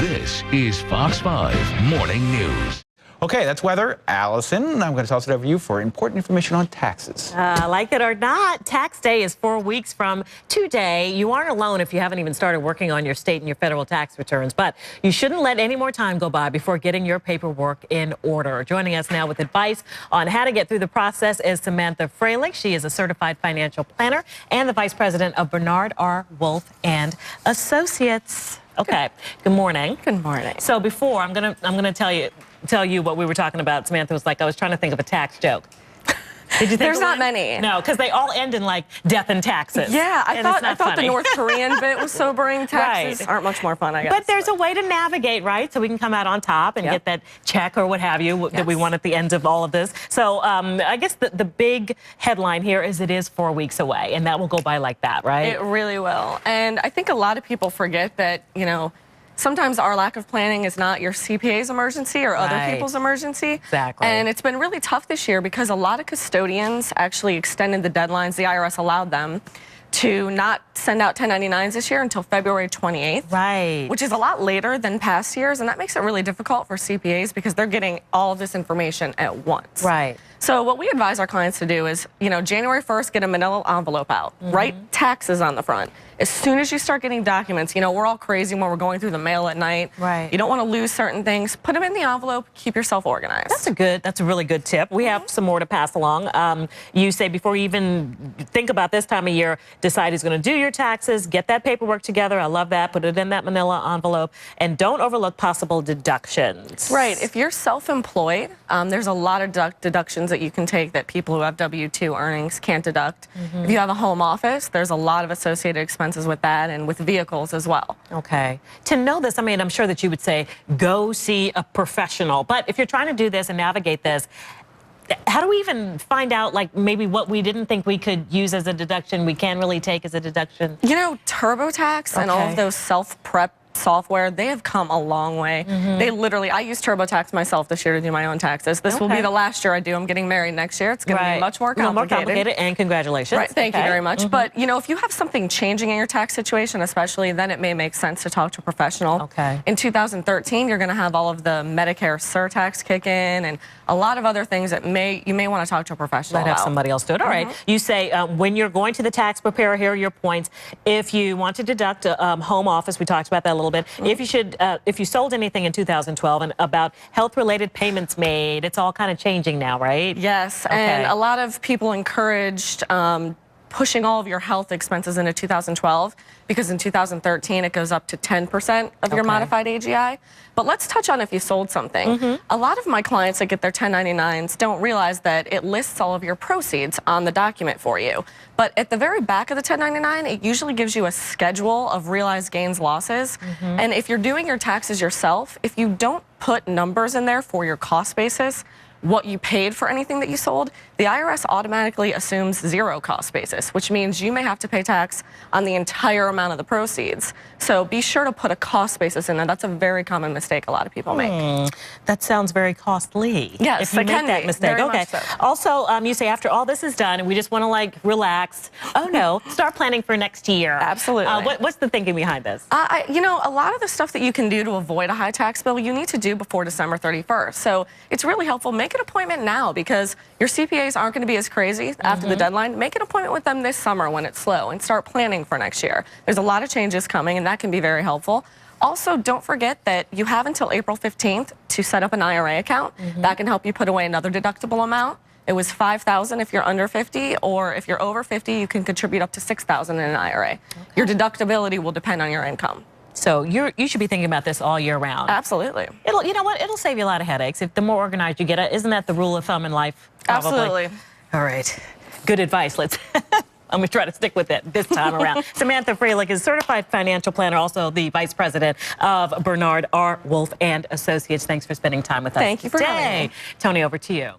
This is Fox 5 Morning News. Okay, that's weather. Allison, I'm going to toss it over to you for important information on taxes. Like it or not, tax day is 4 weeks from today. You aren't alone if you haven't even started working on your state and your federal tax returns, but you shouldn't let any more time go by before getting your paperwork in order. Joining us now with advice on how to get through the process is Samantha Fraelich. She is a certified financial planner and the vice president of Bernard R. Wolfe Associates. Okay. Good morning. Good morning. So before, I'm gonna tell you what we were talking about. Samantha was like, I was trying to think of a tax joke. Did you think There's of not one? many. No, because they all end in like death and taxes. Yeah, I thought the funny. North Korean bit was sobering. Taxes aren't much more fun, I guess. But there's a way to navigate, right? So we can come out on top and get that check or what have you that we want at the end of all of this. So I guess the big headline here is it is 4 weeks away, and that will go by like that, right? It really will. And I think a lot of people forget that, you know, sometimes our lack of planning is not your CPA's emergency or other people's emergency. Exactly. And it's been really tough this year because a lot of custodians actually extended the deadlines. The IRS allowed them to not send out 1099s this year until February 28th. Right. Which is a lot later than past years, and that makes it really difficult for CPAs because they're getting all of this information at once. Right. So what we advise our clients to do is, you know, January 1st, get a manila envelope out, write taxes on the front. As soon as you start getting documents, you know, we're all crazy when we're going through the mail at night. Right. You don't want to lose certain things. Put them in the envelope, keep yourself organized. That's a really good tip. We have some more to pass along. You say before you even think about this time of year, decide who's going to do your taxes, get that paperwork together. I love that. Put it in that manila envelope, and don't overlook possible deductions. Right. If you're self-employed, there's a lot of deductions that you can take that people who have W-2 earnings can't deduct. If you have a home office, there's a lot of associated expenses with that and with vehicles as well. Okay. To know this, I mean, I'm sure that you would say, go see a professional. But if you're trying to do this and navigate this, how do we even find out, like, maybe what we didn't think we could use as a deduction, we can really take as a deduction? You know, TurboTax and all of those self-prep software, they have come a long way. They literally, I use TurboTax myself this year to do my own taxes. This will be the last year I do. I'm getting married next year. It's going to be much more complicated. And congratulations. Right, thank you very much. But, you know, if you have something changing in your tax situation, especially, then it may make sense to talk to a professional. Okay. In 2013, you're going to have all of the Medicare surtax kick in and a lot of other things that you may want to talk to a professional about. Have somebody else do it. All right. You say when you're going to the tax preparer, here are your points. If you want to deduct home office, we talked about that a little bit. If you sold anything in 2012 and about health-related payments made, it's all kind of changing now, right? Yes, and a lot of people encouraged pushing all of your health expenses into 2012 because in 2013 it goes up to 10% of your modified AGI. But let's touch on if you sold something. A lot of my clients that get their 1099s don't realize that it lists all of your proceeds on the document for you. But at the very back of the 1099, it usually gives you a schedule of realized gains, losses. And if you're doing your taxes yourself, if you don't put numbers in there for your cost basis, what you paid for anything that you sold, the IRS automatically assumes zero cost basis, which means you may have to pay tax on the entire amount of the proceeds. So be sure to put a cost basis in there. That's a very common mistake a lot of people make. That sounds very costly. Yes, if you make that mistake. Very much so. Also, you say after all this is done and we just want to like relax. Oh no, start planning for next year. Absolutely. What's the thinking behind this? You know, a lot of the stuff that you can do to avoid a high tax bill, you need to do before December 31st. So it's really helpful. Make an appointment now because your CPAs aren't going to be as crazy after the deadline. Make an appointment with them this summer when it's slow and start planning for next year. There's a lot of changes coming and that can be very helpful. Also, don't forget that you have until April 15th to set up an IRA account. That can help you put away another deductible amount. It was $5,000 if you're under 50, or if you're over 50, you can contribute up to $6,000 in an IRA. Your deductibility will depend on your income. So you should be thinking about this all year round. Absolutely. You know what? It'll save you a lot of headaches. If the more organized you get, isn't that the rule of thumb in life? Probably? Absolutely. All right. Good advice. I'm going to try to stick with it this time around. Samantha Fraelich is certified financial planner, also the vice president of Bernard R. Wolfe Associates. Thanks for spending time with us. Thank you for having me. Tony, over to you.